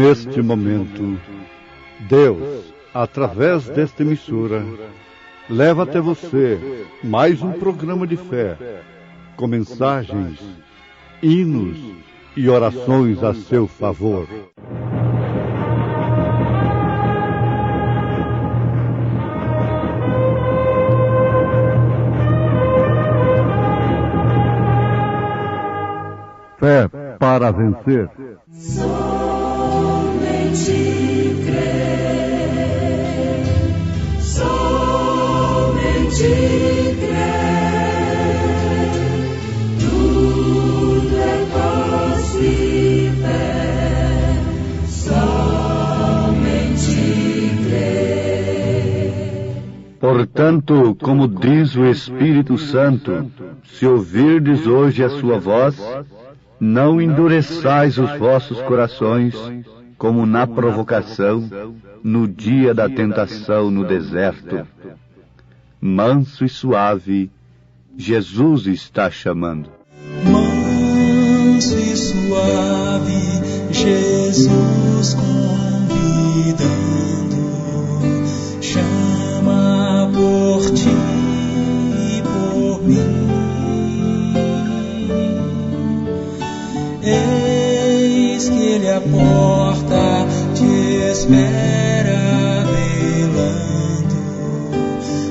neste momento, Deus, através desta emissora, leva até você mais um programa de fé, com mensagens, hinos e orações a seu favor. Fé para vencer. Somente crer, somente crer, tudo é possível, somente crer. Portanto, como diz o Espírito Santo, se ouvirdes hoje a sua voz, não endureçais os vossos corações, como na provocação, no dia da tentação no deserto. Manso e suave, Jesus está chamando. Manso e suave, Jesus convidando, chama por ti e por mim. Eis que Ele à porta te espera,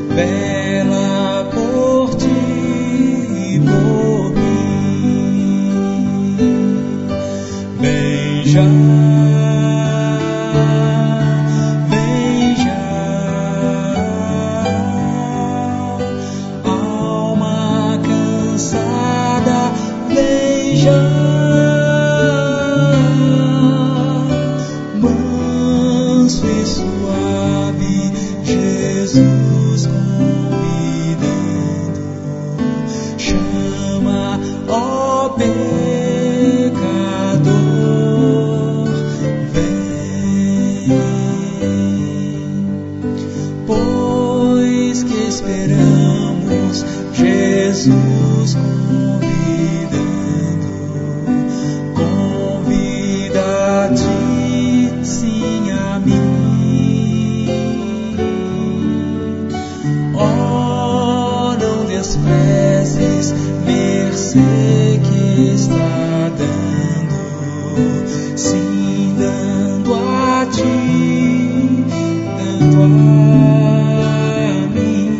vela por ti e por mim. Vem já, alma cansada, vem já. Jesus convidando, chama, ó pecador, vem, pois que esperamos Jesus convidando, convida a ti, sim a mim. Desprezes mercê que está dando, sim, dando a ti, dando a mim.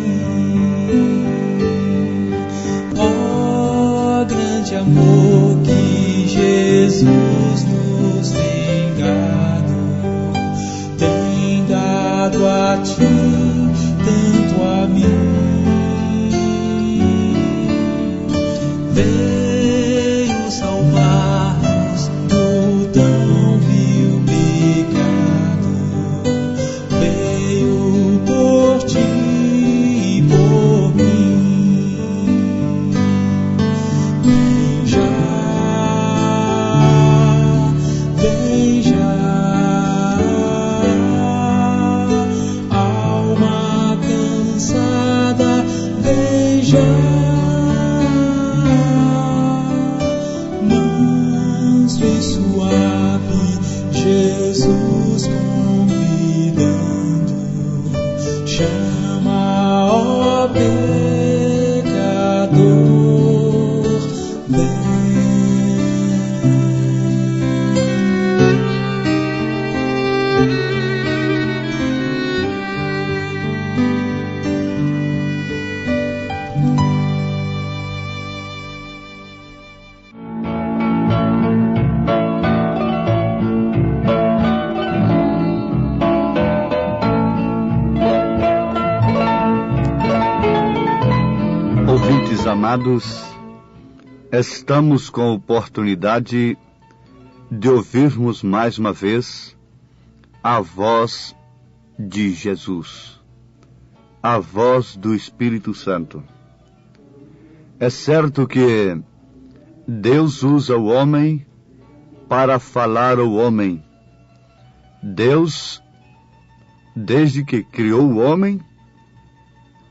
Ó grande amor que Jesus nos tem dado a ti, tanto a mim. Veio salvar-nos do tão vil pecado, veio por ti e por mim. Vem já, alma cansada, vem já. Jesus convidando, chama, ó pecador, vem. Amados, estamos com a oportunidade de ouvirmos mais uma vez a voz de Jesus, a voz do Espírito Santo. É certo que Deus usa o homem para falar ao homem. Deus, desde que criou o homem,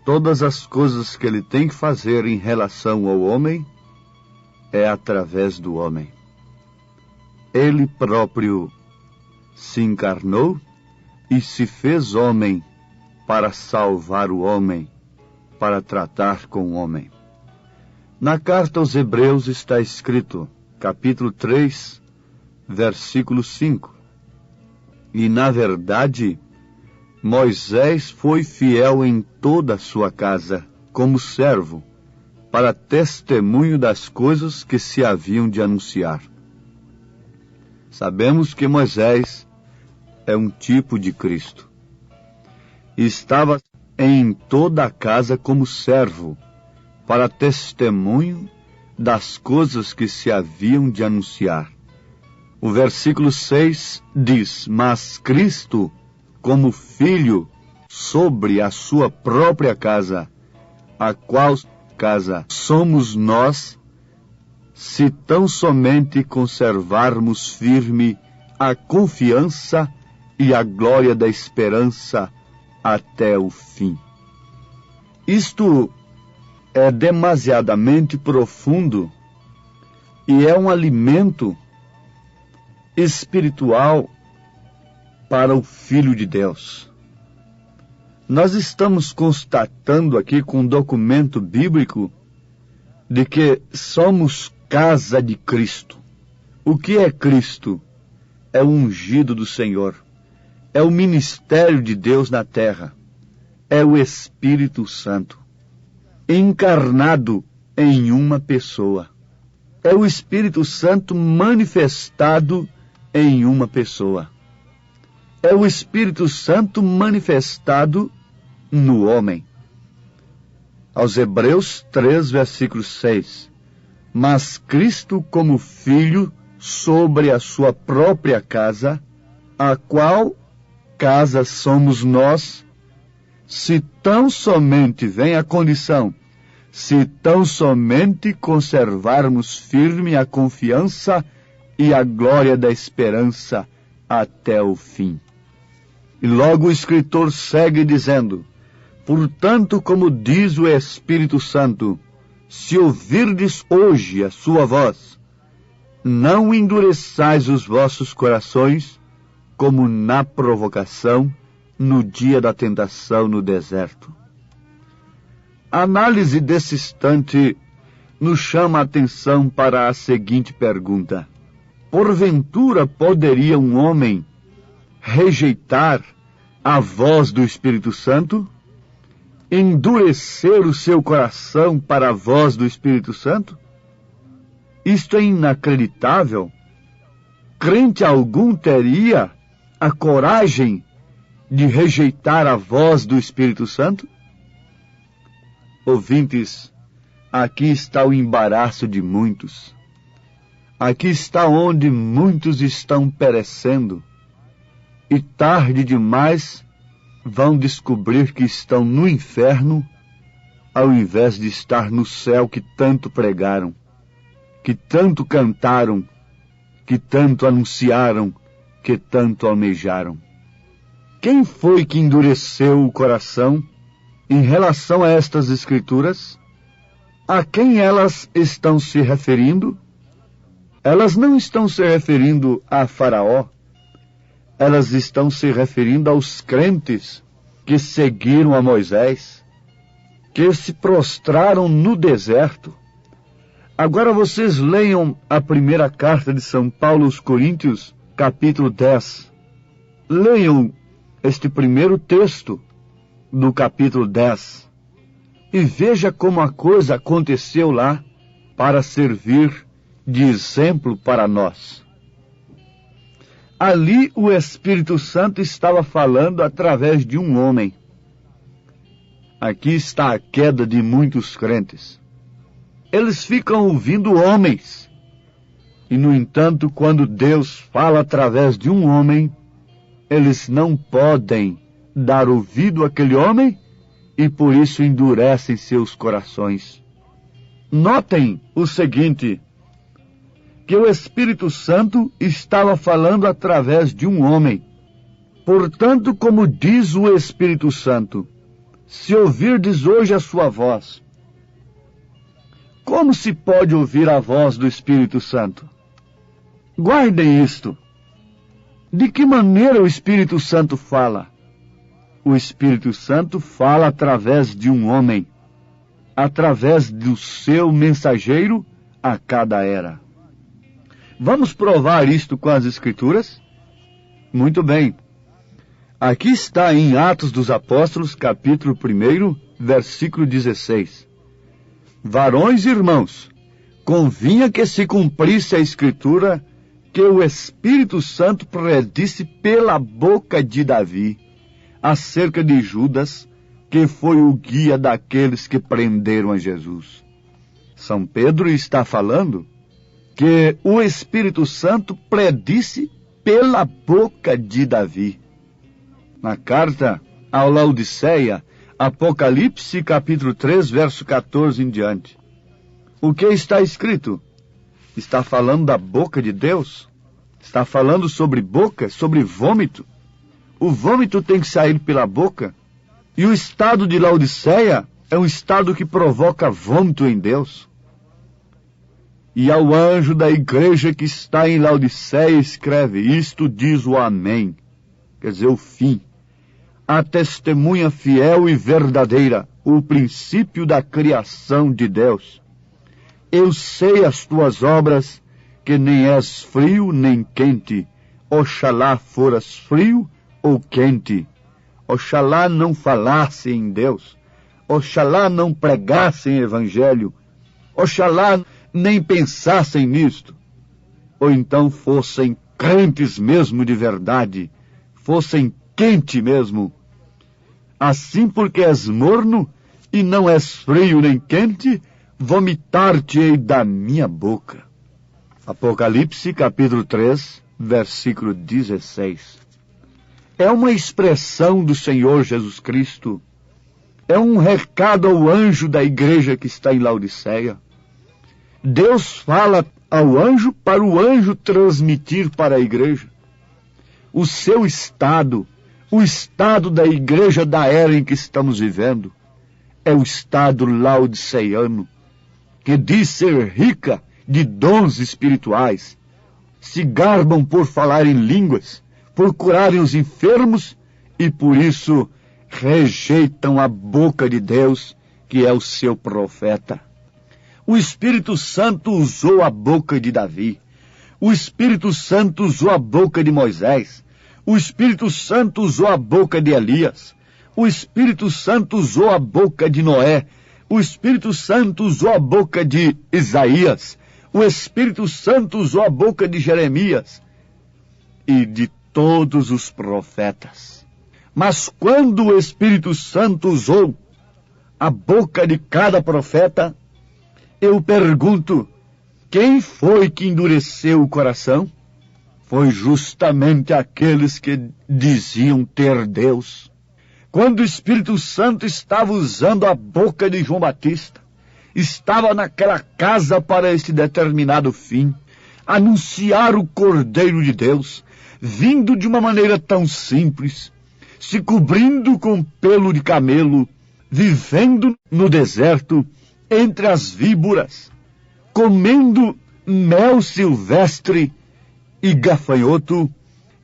todas as coisas que ele tem que fazer em relação ao homem é através do homem. Ele próprio se encarnou e se fez homem para salvar o homem, para tratar com o homem. Na carta aos Hebreus está escrito, capítulo 3, versículo 5. E, na verdade, Moisés foi fiel em toda a sua casa, como servo, para testemunho das coisas que se haviam de anunciar. Sabemos que Moisés é um tipo de Cristo. Estava em toda a casa como servo, para testemunho das coisas que se haviam de anunciar. O versículo 6 diz, mas Cristo, como filho, sobre a sua própria casa, a qual casa somos nós, se tão somente conservarmos firme a confiança e a glória da esperança até o fim. Isto é demasiadamente profundo e é um alimento espiritual para o Filho de Deus. Nós estamos constatando aqui com um documento bíblico de que somos casa de Cristo. O que é Cristo? É o ungido do Senhor. É o ministério de Deus na terra. É o Espírito Santo, encarnado em uma pessoa. É o Espírito Santo manifestado em uma pessoa. É o Espírito Santo manifestado no homem. Aos Hebreus 3, versículo 6. Mas Cristo como Filho sobre a sua própria casa, a qual casa somos nós, se tão somente vem a condição, se tão somente conservarmos firme a confiança e a glória da esperança até o fim. E logo o escritor segue dizendo, portanto, como diz o Espírito Santo, se ouvirdes hoje a sua voz, não endureçais os vossos corações, como na provocação, no dia da tentação no deserto. A análise desse instante nos chama a atenção para a seguinte pergunta. Porventura poderia um homem rejeitar a voz do Espírito Santo? Endurecer o seu coração para a voz do Espírito Santo? Isto é inacreditável. Crente algum teria a coragem de rejeitar a voz do Espírito Santo? Ouvintes, aqui está o embaraço de muitos. Aqui está onde muitos estão perecendo. E tarde demais vão descobrir que estão no inferno, ao invés de estar no céu que tanto pregaram, que tanto cantaram, que tanto anunciaram, que tanto almejaram. Quem foi que endureceu o coração em relação a estas Escrituras? A quem elas estão se referindo? Elas não estão se referindo a Faraó. Elas estão se referindo aos crentes que seguiram a Moisés, que se prostraram no deserto. Agora vocês leiam a primeira carta de São Paulo aos Coríntios, capítulo 10. Leiam este primeiro texto do capítulo 10 e veja como a coisa aconteceu lá para servir de exemplo para nós. Ali o Espírito Santo estava falando através de um homem. Aqui está a queda de muitos crentes. Eles ficam ouvindo homens. E, no entanto, quando Deus fala através de um homem, eles não podem dar ouvido àquele homem e por isso endurecem seus corações. Notem o seguinte, que o Espírito Santo estava falando através de um homem. Portanto, como diz o Espírito Santo, se ouvirdes hoje a sua voz. Como se pode ouvir a voz do Espírito Santo? Guardem isto. De que maneira o Espírito Santo fala? O Espírito Santo fala através de um homem, através do seu mensageiro a cada era. Vamos provar isto com as Escrituras? Muito bem. Aqui está em Atos dos Apóstolos, capítulo 1, versículo 16. Varões e irmãos, convinha que se cumprisse a Escritura que o Espírito Santo predisse pela boca de Davi acerca de Judas, que foi o guia daqueles que prenderam a Jesus. São Pedro está falando que o Espírito Santo predisse pela boca de Davi. Na carta ao Laodiceia, Apocalipse capítulo 3, verso 14 em diante. O que está escrito? Está falando da boca de Deus? Está falando sobre boca, sobre vômito? O vômito tem que sair pela boca. E o estado de Laodiceia é um estado que provoca vômito em Deus. E ao anjo da igreja que está em Laodiceia escreve: isto diz o Amém, quer dizer, o fim. A testemunha fiel e verdadeira, o princípio da criação de Deus. Eu sei as tuas obras, que nem és frio nem quente. Oxalá foras frio ou quente. Oxalá não falasse em Deus. Oxalá não pregasse em evangelho. Oxalá nem pensassem nisto. Ou então fossem crentes mesmo de verdade, fossem quente mesmo. Assim, porque és morno e não és frio nem quente, vomitar-te-ei da minha boca. Apocalipse capítulo 3, versículo 16. É uma expressão do Senhor Jesus Cristo. É um recado ao anjo da igreja que está em Laodiceia. Deus fala ao anjo para o anjo transmitir para a igreja o seu estado, o estado da igreja da era em que estamos vivendo. É o estado laodiceiano, que diz ser rica de dons espirituais, se garbam por falar em línguas, por curarem os enfermos, e por isso rejeitam a boca de Deus, que é o seu profeta. O Espírito Santo usou a boca de Davi. O Espírito Santo usou a boca de Moisés. O Espírito Santo usou a boca de Elias. O Espírito Santo usou a boca de Noé. O Espírito Santo usou a boca de Isaías. O Espírito Santo usou a boca de Jeremias e de todos os profetas. Mas quando o Espírito Santo usou a boca de cada profeta, eu pergunto, quem foi que endureceu o coração? Foi justamente aqueles que diziam ter Deus. Quando o Espírito Santo estava usando a boca de João Batista, estava naquela casa para este determinado fim, anunciar o Cordeiro de Deus, vindo de uma maneira tão simples, se cobrindo com pelo de camelo, vivendo no deserto, entre as víboras, comendo mel silvestre e gafanhoto,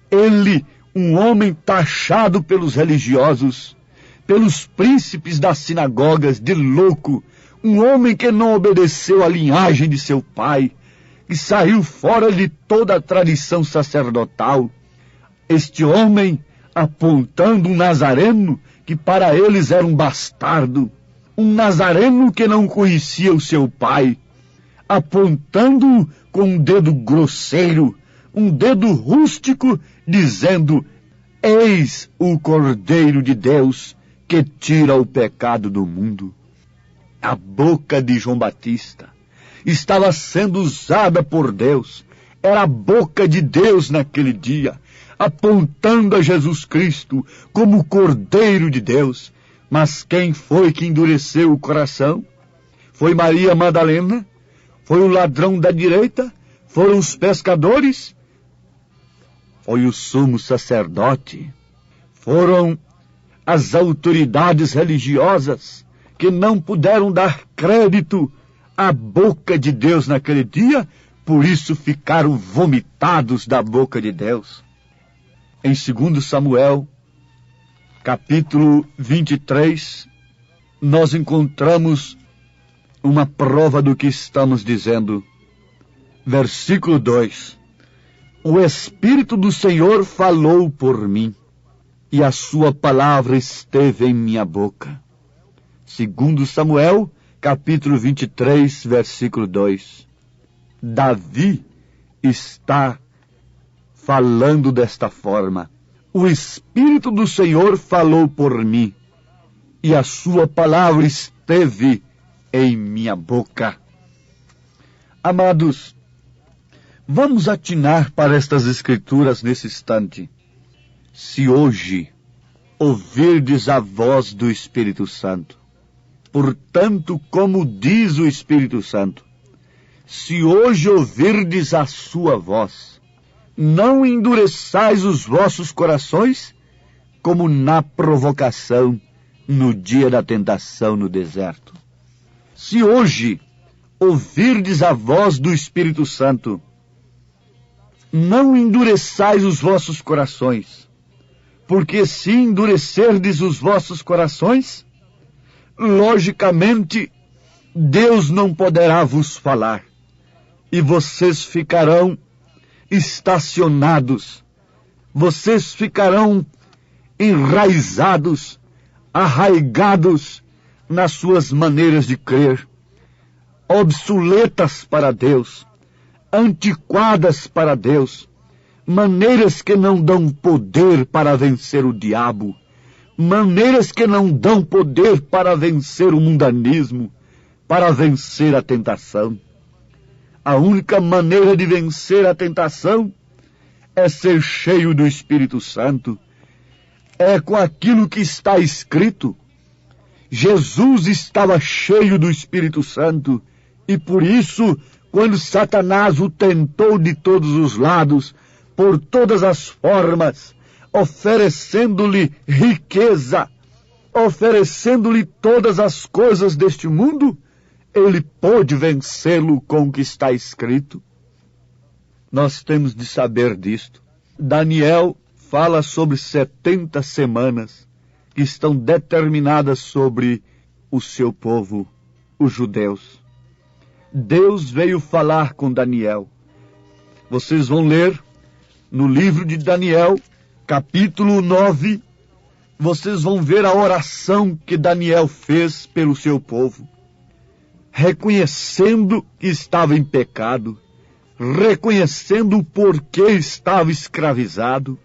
ele, um homem taxado pelos religiosos, pelos príncipes das sinagogas de louco, um homem que não obedeceu à linhagem de seu pai, que saiu fora de toda a tradição sacerdotal. Este homem, apontando um nazareno que para eles era um bastardo, um nazareno que não conhecia o seu pai, apontando-o com um dedo grosseiro, um dedo rústico, dizendo: eis o Cordeiro de Deus que tira o pecado do mundo. A boca de João Batista estava sendo usada por Deus, era a boca de Deus naquele dia, apontando a Jesus Cristo como o Cordeiro de Deus. Mas quem foi que endureceu o coração? Foi Maria Madalena? Foi o ladrão da direita? Foram os pescadores? Foi o sumo sacerdote? Foram as autoridades religiosas que não puderam dar crédito à boca de Deus naquele dia, por isso ficaram vomitados da boca de Deus? em 2 Samuel, capítulo 23, nós encontramos uma prova do que estamos dizendo. Versículo 2: O Espírito do Senhor falou por mim, e a sua palavra esteve em minha boca. 2 Samuel, capítulo 23, versículo 2. Davi está falando desta forma: o Espírito do Senhor falou por mim, e a sua palavra esteve em minha boca. Amados, vamos atinar para estas Escrituras nesse instante. Se hoje ouvirdes a voz do Espírito Santo, portanto, como diz o Espírito Santo, se hoje ouvirdes a sua voz, não endureçais os vossos corações, como na provocação, no dia da tentação no deserto. Se hoje ouvirdes a voz do Espírito Santo, não endureçais os vossos corações, porque se endurecerdes os vossos corações, logicamente, Deus não poderá vos falar, e vocês ficarão estacionados, vocês ficarão enraizados, arraigados nas suas maneiras de crer, obsoletas para Deus, antiquadas para Deus, maneiras que não dão poder para vencer o diabo, maneiras que não dão poder para vencer o mundanismo, para vencer a tentação. A única maneira de vencer a tentação é ser cheio do Espírito Santo. É com aquilo que está escrito. Jesus estava cheio do Espírito Santo, e por isso, quando Satanás o tentou de todos os lados, por todas as formas, oferecendo-lhe riqueza, oferecendo-lhe todas as coisas deste mundo, ele pôde vencê-lo com o que está escrito. Nós temos de saber disto. Daniel fala sobre 70 semanas que estão determinadas sobre o seu povo, os judeus. Deus veio falar com Daniel. Vocês vão ler no livro de Daniel, capítulo 9, vocês vão ver a oração que Daniel fez pelo seu povo, reconhecendo que estava em pecado, reconhecendo o porquê estava escravizado,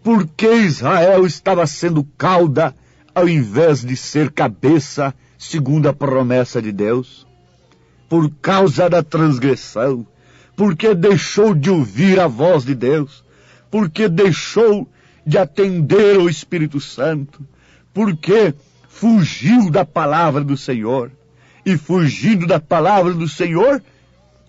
porque Israel estava sendo cauda ao invés de ser cabeça, segundo a promessa de Deus, por causa da transgressão, porque deixou de ouvir a voz de Deus, porque deixou de atender ao Espírito Santo, porque fugiu da palavra do Senhor. E fugindo da palavra do Senhor,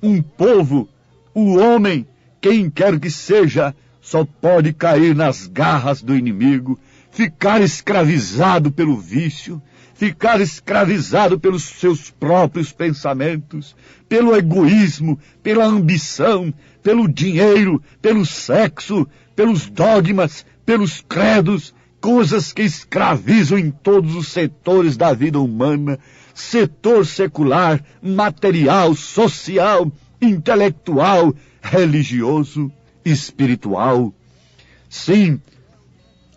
um povo, o homem, quem quer que seja, só pode cair nas garras do inimigo, ficar escravizado pelo vício, ficar escravizado pelos seus próprios pensamentos, pelo egoísmo, pela ambição, pelo dinheiro, pelo sexo, pelos dogmas, pelos credos, coisas que escravizam em todos os setores da vida humana, setor secular, material, social, intelectual, religioso, espiritual. Sim,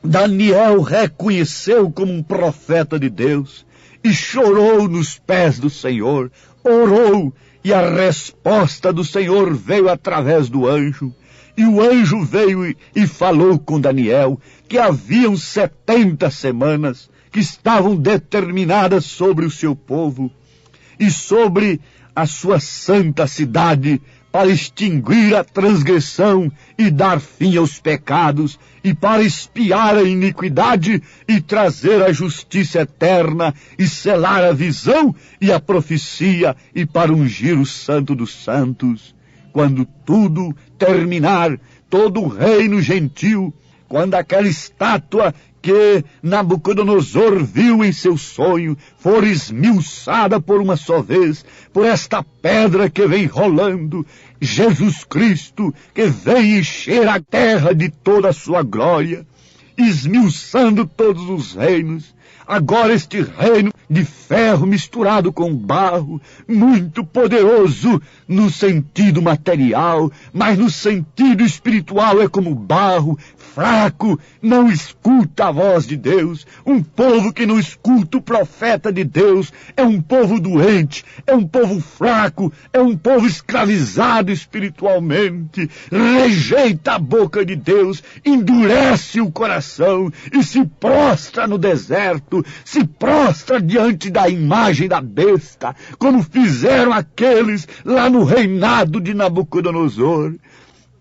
Daniel reconheceu como um profeta de Deus e chorou nos pés do Senhor, orou, e a resposta do Senhor veio através do anjo. E o anjo veio e falou com Daniel que haviam 70 semanas que estavam determinadas sobre o seu povo e sobre a sua santa cidade, para extinguir a transgressão e dar fim aos pecados, e para expiar a iniquidade e trazer a justiça eterna, e selar a visão e a profecia, e para ungir o santo dos santos. Quando tudo terminar, todo o reino gentil, quando aquela estátua que Nabucodonosor viu em seu sonho for esmiuçada por uma só vez, por esta pedra que vem rolando, Jesus Cristo, que vem encher a terra de toda a sua glória, esmiuçando todos os reinos. Agora este reino de ferro misturado com barro, muito poderoso no sentido material, mas no sentido espiritual é como barro, fraco, não escuta a voz de Deus. Um povo que não escuta o profeta de Deus é um povo doente, é um povo fraco, é um povo escravizado espiritualmente, rejeita a boca de Deus, endurece o coração e se prostra no deserto, se prostra diante da imagem da besta, como fizeram aqueles lá no reinado de Nabucodonosor.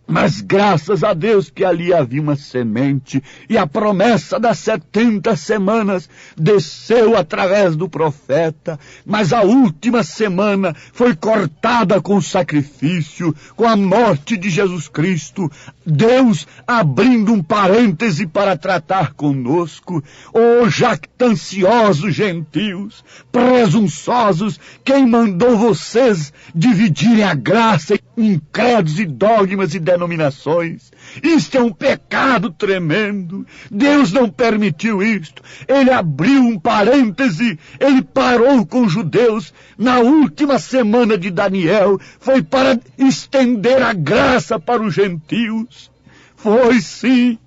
Mas graças a Deus que ali havia uma semente, e a promessa das 70 semanas desceu através do profeta, mas a última semana foi cortada com o sacrifício, com a morte de Jesus Cristo, Deus abrindo um parêntese para tratar conosco. Ó jactanciosos gentios, presunçosos, quem mandou vocês dividirem a graça em credos e dogmas e denominações? Isto é um pecado tremendo. Deus não permitiu isto. Ele abriu um parêntese, ele parou com os judeus na última semana de Daniel, foi para estender a graça para os gentios. Foi sim.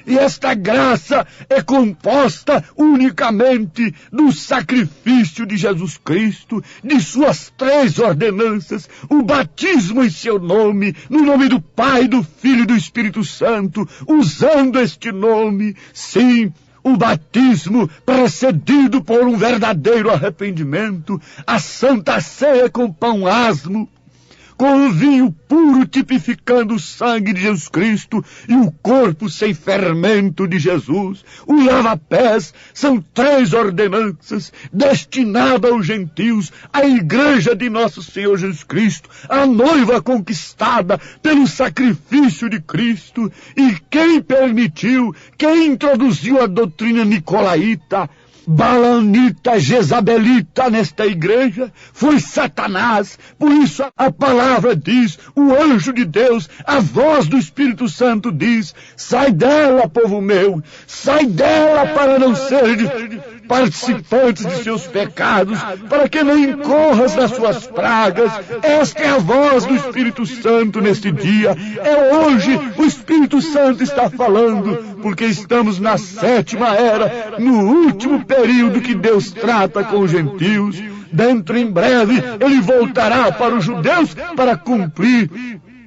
E esta graça é composta unicamente do sacrifício de Jesus Cristo, de suas 3 ordenanças, o batismo em seu nome, no nome do Pai, do Filho e do Espírito Santo, usando este nome, sim, o batismo precedido por um verdadeiro arrependimento, a Santa Ceia com pão asmo, com o vinho puro tipificando o sangue de Jesus Cristo e o corpo sem fermento de Jesus. O lava-pés são 3 ordenanças destinadas aos gentios, à igreja de nosso Senhor Jesus Cristo, a noiva conquistada pelo sacrifício de Cristo. E quem permitiu, quem introduziu a doutrina nicolaíta, balanita, jezabelita nesta igreja foi Satanás. Por isso a palavra diz, o anjo de Deus, a voz do Espírito Santo diz: sai dela, povo meu, sai dela para não ser participantes de seus pecados, para que não incorras nas suas pragas. Esta é a voz do Espírito Santo neste dia. É hoje o Espírito Santo está falando, porque estamos na 7ª era, no último período que Deus trata com os gentios. Dentro em breve ele voltará para os judeus para cumprir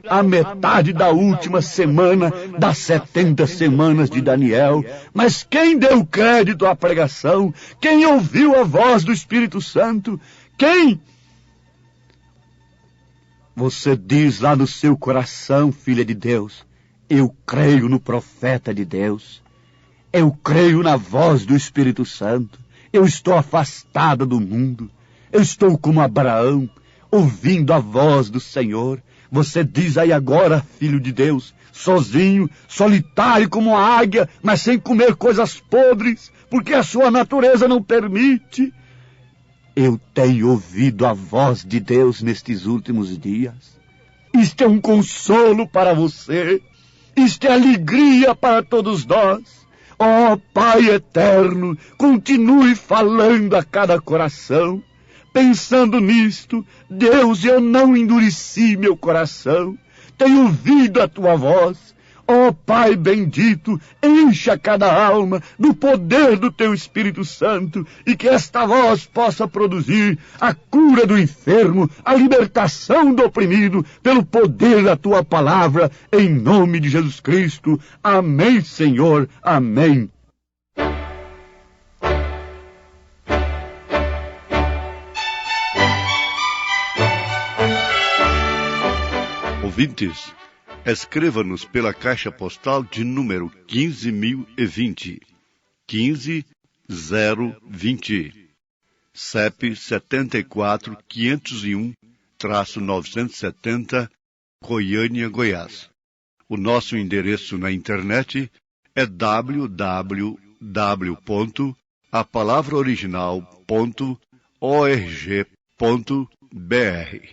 a metade da última semana das 70 semanas de Daniel. Mas quem deu crédito à pregação? Quem ouviu a voz do Espírito Santo? Quem? Você diz lá no seu coração, filha de Deus: eu creio no profeta de Deus. Eu creio na voz do Espírito Santo. Eu estou afastada do mundo. Eu estou como Abraão, ouvindo a voz do Senhor. Você diz aí agora, filho de Deus, sozinho, solitário como a águia, mas sem comer coisas podres, porque a sua natureza não permite. Eu tenho ouvido a voz de Deus nestes últimos dias. Isto é um consolo para você. Isto é alegria para todos nós. Ó Pai eterno, continue falando a cada coração. Pensando nisto, Deus, eu não endureci meu coração. Tenho ouvido a tua voz. Ó Pai bendito, encha cada alma do poder do teu Espírito Santo, e que esta voz possa produzir a cura do enfermo, a libertação do oprimido, pelo poder da tua palavra, em nome de Jesus Cristo. Amém, Senhor. Amém. Ouvintes, escreva-nos pela caixa postal de número 15.020, 15020, CEP 74.501-970, Goiânia, Goiás. O nosso endereço na internet é www.apalavraoriginal.org.br.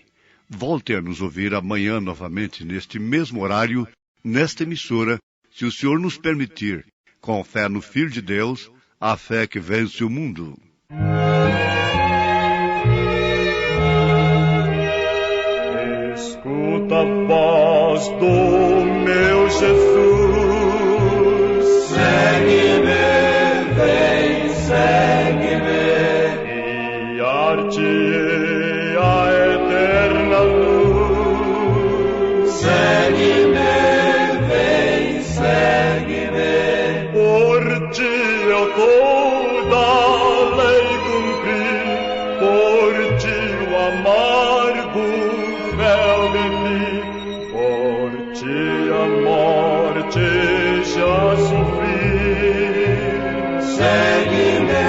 Volte a nos ouvir amanhã novamente, neste mesmo horário, nesta emissora, se o Senhor nos permitir, com fé no Filho de Deus, a fé que vence o mundo. Escuta a voz do meu Jesus, segue-me, vem, segue-me, e arte-ei a eterna luz. Segue-me, vem, segue-me, por ti eu toda a lei cumpri, por ti o amargo fel bebi, por ti a morte já sofri. Segue-me,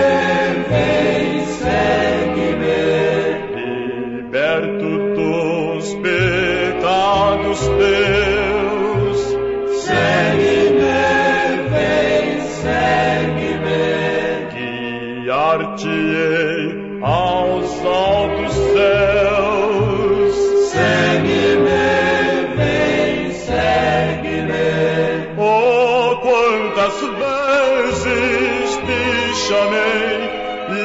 vem, segue-me, liberto dos pecados teus. Segue-me, vem, segue-me, guiar-te-ei aos altos céus. Segue-me, vem, segue-me. Oh, quantas vezes te chamei e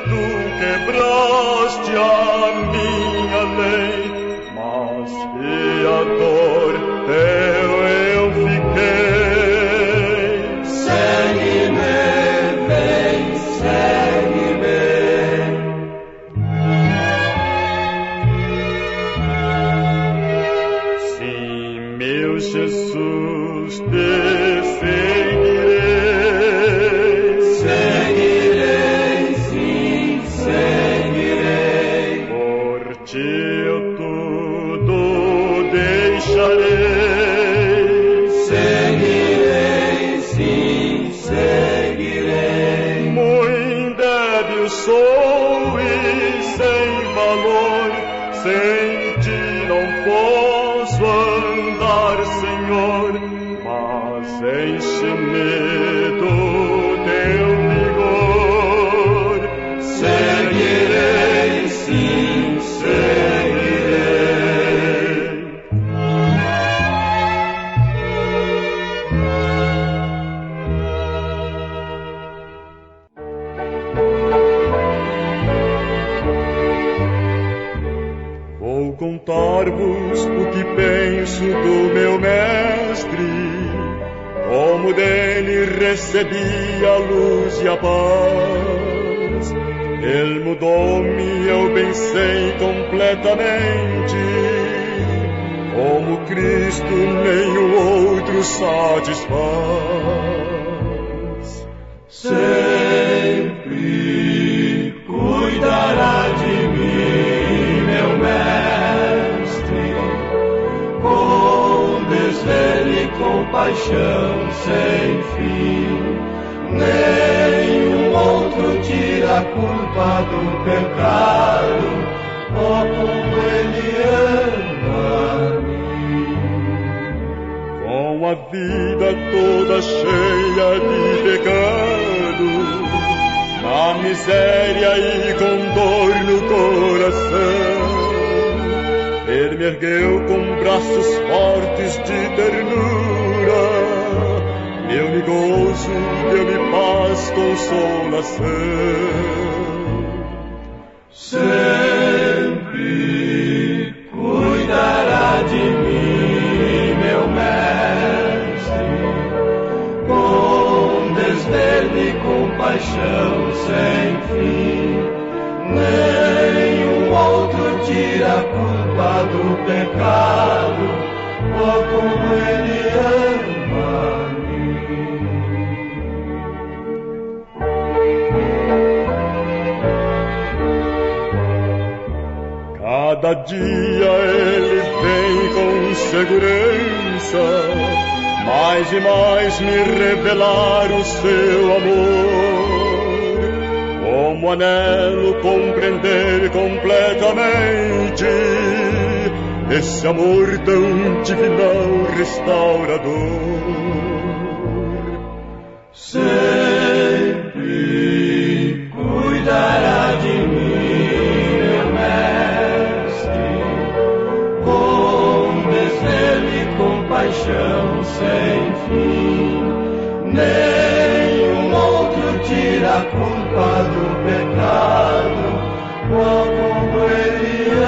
tu quebraste a minha lei, mas fiador teu eu fiquei. Segue-me, vem, segue-me. Sim, meu Jesus, te seguirei. Seguirei, sim, seguirei. Por ti eu tudo deixarei. Seguirei, sim, seguirei. Muito débil sou e sem valor, sem ti não posso andar, Senhor, mas enche-me do teu vigor. Seguirei, sim, seguirei. Vou contar-vos o que penso do meu mestre, como dele recebi a luz e a paz. Ele mudou-me, eu bem sei completamente, como Cristo nenhum outro satisfaz. Sempre cuidará de mim, meu mestre, com desvelo e compaixão sem fim. Nenhum outro tira a culpa do pecado, oh, como ele ama-me. Com a vida toda cheia de pecado, na miséria e com dor no coração, ele me ergueu com braços fortes de ternura, deu-me gozo, deu-me paz, consolação. Sempre cuidará de mim, meu mestre, com desvelo e compaixão sem fim. Nenhum outro tira a culpa do pecado, oh, como ele ama-me. Cada dia ele vem com segurança, mais e mais me revelar o seu amor. Como anelo compreender completamente esse amor tão divinal restaurador. sempre cuidará de mim, meu mestre, com desvelo e compaixão sem fim. Nenhum outro tira a culpa do pecado, como ele